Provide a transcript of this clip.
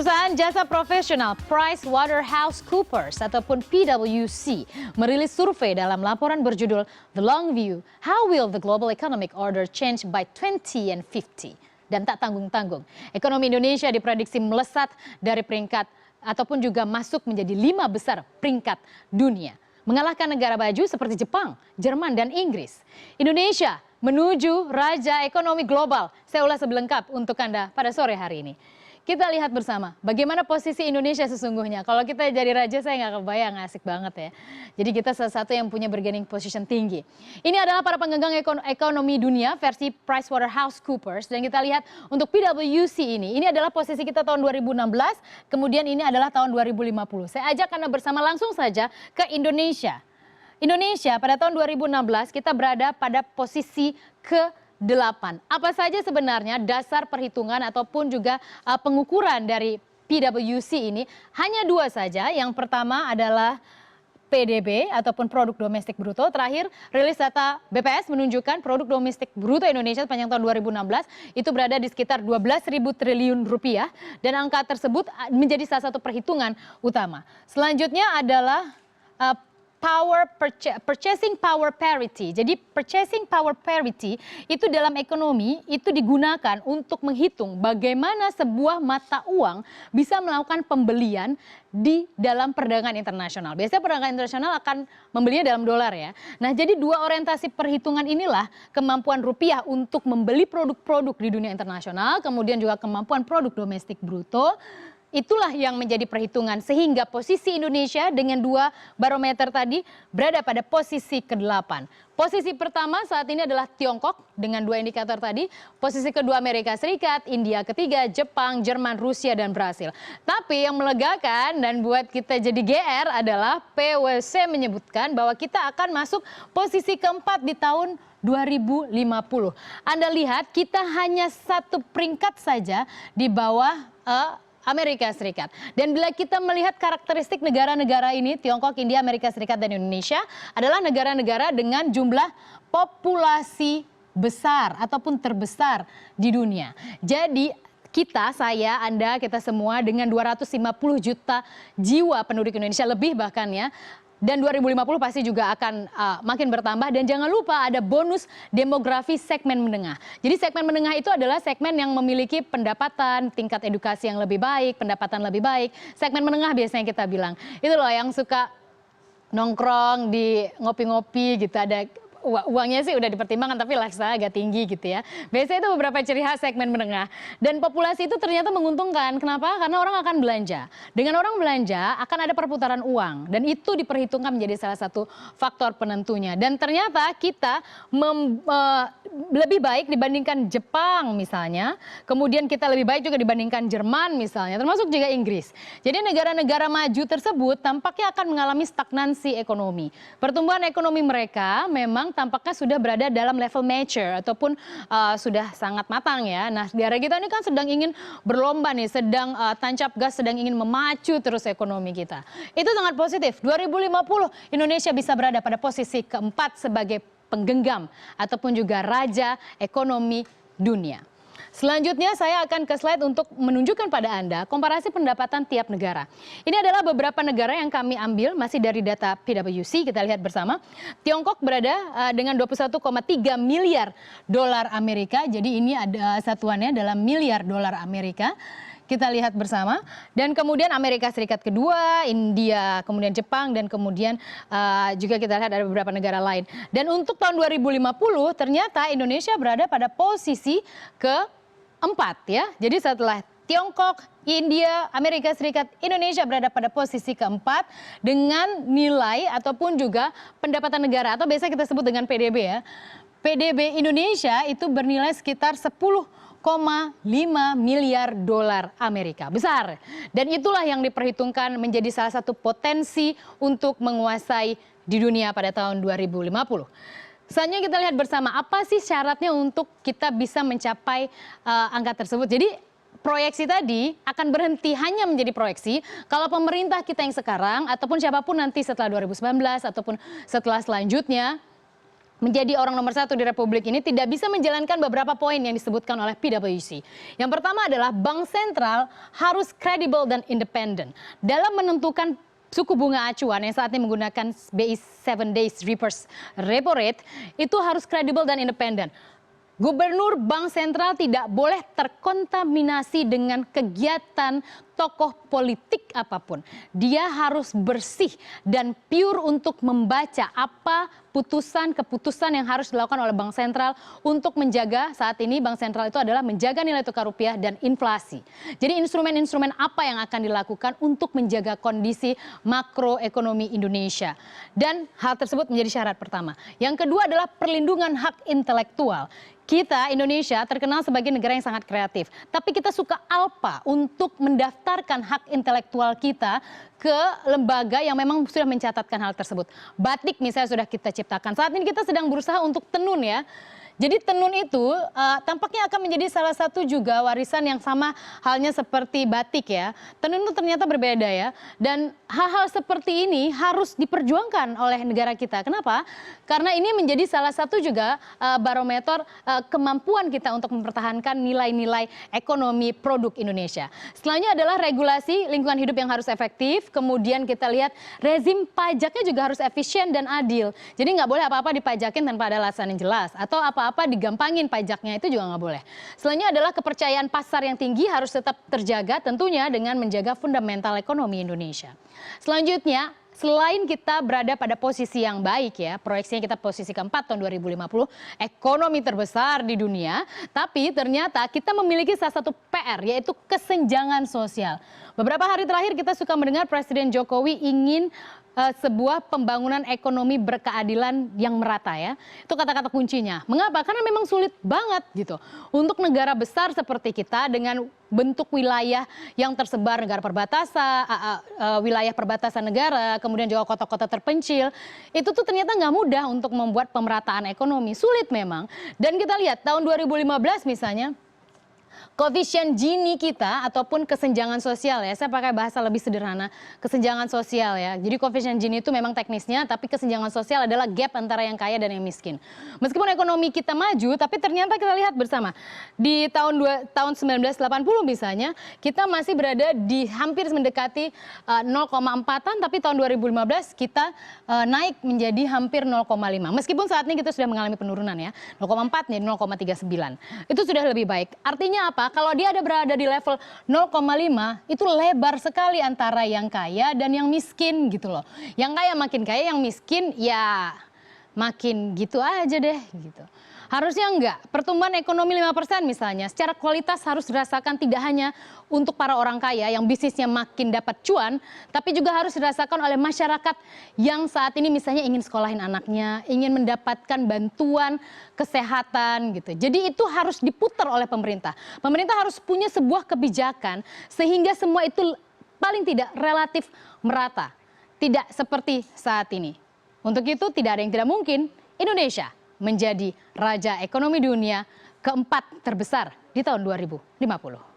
Perusahaan jasa profesional PricewaterhouseCoopers ataupun PwC merilis survei dalam laporan berjudul The Long View, How Will the Global Economic Order Change by 2050? Dan tak tanggung-tanggung, ekonomi Indonesia diprediksi melesat dari peringkat ataupun juga masuk menjadi 5 besar peringkat dunia, mengalahkan negara maju seperti Jepang, Jerman, dan Inggris. Indonesia menuju raja ekonomi global. Saya ulas sebelengkap untuk Anda pada sore hari ini. Kita lihat bersama bagaimana posisi Indonesia sesungguhnya. Kalau kita jadi raja, saya nggak kebayang, asik banget ya. Jadi kita salah satu yang punya bargaining position tinggi. Ini adalah para penggenggam ekonomi dunia versi PricewaterhouseCoopers. Dan kita lihat untuk PwC ini adalah posisi kita tahun 2016, kemudian ini adalah tahun 2050. Saya ajak Anda bersama langsung saja ke Indonesia. Indonesia pada tahun 2016 kita berada pada posisi ke-8. Apa saja sebenarnya dasar perhitungan ataupun juga pengukuran dari PwC ini? Hanya 2 saja. Yang pertama adalah PDB ataupun produk domestik bruto. Terakhir, rilis data BPS menunjukkan produk domestik bruto Indonesia sepanjang tahun 2016 itu berada di sekitar 12.000 triliun rupiah, dan angka tersebut menjadi salah satu perhitungan utama. Selanjutnya adalah purchasing power parity. Jadi purchasing power parity itu dalam ekonomi itu digunakan untuk menghitung bagaimana sebuah mata uang bisa melakukan pembelian di dalam perdagangan internasional. Biasanya perdagangan internasional akan membelinya dalam dolar ya. Nah, jadi 2 orientasi perhitungan inilah kemampuan rupiah untuk membeli produk-produk di dunia internasional, kemudian juga kemampuan produk domestik bruto. Itulah yang menjadi perhitungan sehingga posisi Indonesia dengan 2 barometer tadi berada pada posisi ke-8. Posisi pertama saat ini adalah Tiongkok dengan 2 indikator tadi. Posisi kedua Amerika Serikat, India ketiga, Jepang, Jerman, Rusia, dan Brasil. Tapi yang melegakan dan buat kita jadi GR adalah PwC menyebutkan bahwa kita akan masuk posisi ke-4 di tahun 2050. Anda lihat kita hanya 1 peringkat saja di bawah Amerika Serikat. Dan bila kita melihat karakteristik negara-negara ini, Tiongkok, India, Amerika Serikat, dan Indonesia adalah negara-negara dengan jumlah populasi besar ataupun terbesar di dunia. Jadi kita, saya, Anda, kita semua dengan 250 juta jiwa penduduk Indonesia lebih bahkan ya. Dan 2050 pasti juga akan makin bertambah. Dan jangan lupa ada bonus demografi segmen menengah. Jadi segmen menengah itu adalah segmen yang memiliki pendapatan, tingkat edukasi yang lebih baik, pendapatan lebih baik. Segmen menengah biasanya kita bilang. Itu loh yang suka nongkrong di ngopi-ngopi gitu, ada uangnya sih udah dipertimbangkan tapi lifestyle agak tinggi gitu ya. Biasanya itu beberapa ciri khas segmen menengah. Dan populasi itu ternyata menguntungkan. Kenapa? Karena orang akan belanja. Dengan orang belanja akan ada perputaran uang. Dan itu diperhitungkan menjadi salah satu faktor penentunya. Dan ternyata kita lebih baik dibandingkan Jepang misalnya. Kemudian kita lebih baik juga dibandingkan Jerman misalnya. Termasuk juga Inggris. Jadi negara-negara maju tersebut tampaknya akan mengalami stagnansi ekonomi. Pertumbuhan ekonomi mereka memang tampaknya sudah berada dalam level mature ataupun sudah sangat matang ya. Nah, negara kita ini kan sedang ingin berlomba nih, sedang tancap gas, sedang ingin memacu terus ekonomi kita. Itu sangat positif. 2050 Indonesia bisa berada pada posisi ke-4 sebagai penggenggam ataupun juga raja ekonomi dunia. Selanjutnya saya akan ke slide untuk menunjukkan pada Anda komparasi pendapatan tiap negara. Ini adalah beberapa negara yang kami ambil masih dari data PwC, kita lihat bersama. Tiongkok berada dengan 21,3 miliar dolar Amerika. Jadi ini ada satuannya dalam miliar dolar Amerika. Kita lihat bersama. Dan kemudian Amerika Serikat kedua, India, kemudian Jepang, dan kemudian juga kita lihat ada beberapa negara lain. Dan untuk tahun 2050 ternyata Indonesia berada pada posisi ke-4 ya. Jadi setelah Tiongkok, India, Amerika Serikat, Indonesia berada pada posisi ke-4 dengan nilai ataupun juga pendapatan negara atau biasa kita sebut dengan PDB ya. PDB Indonesia itu bernilai sekitar 10,5 miliar dolar Amerika. Besar. Dan itulah yang diperhitungkan menjadi salah satu potensi untuk menguasai di dunia pada tahun 2050. Selanjutnya kita lihat bersama apa sih syaratnya untuk kita bisa mencapai angka tersebut. Jadi proyeksi tadi akan berhenti hanya menjadi proyeksi kalau pemerintah kita yang sekarang ataupun siapapun nanti setelah 2019 ataupun setelah selanjutnya menjadi orang nomor satu di Republik ini tidak bisa menjalankan beberapa poin yang disebutkan oleh PwC. Yang pertama adalah bank sentral harus kredibel dan independen dalam menentukan suku bunga acuan yang saat ini menggunakan BI 7 days reverse repo rate itu harus kredibel dan independen. Gubernur Bank Sentral tidak boleh terkontaminasi dengan kegiatan tokoh politik apapun. Dia harus bersih dan pure untuk membaca apa keputusan yang harus dilakukan oleh Bank Sentral untuk menjaga, saat ini Bank Sentral itu adalah menjaga nilai tukar rupiah dan inflasi. Jadi instrumen-instrumen apa yang akan dilakukan untuk menjaga kondisi makroekonomi Indonesia. Dan hal tersebut menjadi syarat pertama. Yang kedua adalah perlindungan hak intelektual. Kita, Indonesia, terkenal sebagai negara yang sangat kreatif. Tapi kita suka alpa untuk mendaftarkan hak intelektual kita ke lembaga yang memang sudah mencatatkan hal tersebut. Batik misalnya sudah kita ciptakan. Saat ini kita sedang berusaha untuk tenun ya. Jadi tenun itu tampaknya akan menjadi salah satu juga warisan yang sama halnya seperti batik ya. Tenun itu ternyata berbeda ya. Dan hal-hal seperti ini harus diperjuangkan oleh negara kita. Kenapa? Karena ini menjadi salah satu juga barometer kemampuan kita untuk mempertahankan nilai-nilai ekonomi produk Indonesia. Selanjutnya adalah regulasi lingkungan hidup yang harus efektif. Kemudian kita lihat rezim pajaknya juga harus efisien dan adil. Jadi nggak boleh apa-apa dipajakin tanpa ada alasan yang jelas. Atau apa-apa digampangin pajaknya, itu juga nggak boleh. Selanjutnya adalah kepercayaan pasar yang tinggi harus tetap terjaga tentunya dengan menjaga fundamental ekonomi Indonesia. Selanjutnya, selain kita berada pada posisi yang baik ya, proyeksinya kita posisi keempat tahun 2050, ekonomi terbesar di dunia, tapi ternyata kita memiliki salah satu PR yaitu kesenjangan sosial. Beberapa hari terakhir kita suka mendengar Presiden Jokowi ingin sebuah pembangunan ekonomi berkeadilan yang merata ya. Itu kata-kata kuncinya. Mengapa? Karena memang sulit banget gitu. Untuk negara besar seperti kita dengan bentuk wilayah yang tersebar negara perbatasan, wilayah perbatasan negara, kemudian juga kota-kota terpencil, itu tuh ternyata nggak mudah untuk membuat pemerataan ekonomi. Sulit memang. Dan kita lihat tahun 2015 misalnya, koefisien Gini kita ataupun kesenjangan sosial ya, saya pakai bahasa lebih sederhana, kesenjangan sosial ya. Jadi koefisien Gini itu memang teknisnya, tapi kesenjangan sosial adalah gap antara yang kaya dan yang miskin. Meskipun ekonomi kita maju, tapi ternyata kita lihat bersama di tahun 1980 misalnya, kita masih berada di hampir mendekati 0,4-an, tapi tahun 2015 kita naik menjadi hampir 0,5. Meskipun saat ini kita sudah mengalami penurunan ya, 0,4 menjadi 0,39. Itu sudah lebih baik. Artinya apa? Kalau dia ada berada di level 0,5 itu lebar sekali antara yang kaya dan yang miskin gitu loh. Yang kaya makin kaya, yang miskin ya makin gitu aja deh gitu. Harusnya enggak. Pertumbuhan ekonomi 5% misalnya secara kualitas harus dirasakan tidak hanya untuk para orang kaya yang bisnisnya makin dapat cuan, tapi juga harus dirasakan oleh masyarakat yang saat ini misalnya ingin sekolahin anaknya, ingin mendapatkan bantuan kesehatan gitu. Jadi itu harus diputar oleh pemerintah. Pemerintah harus punya sebuah kebijakan sehingga semua itu paling tidak relatif merata. Tidak seperti saat ini. Untuk itu tidak ada yang tidak mungkin Indonesia menjadi raja ekonomi dunia keempat terbesar di tahun 2050.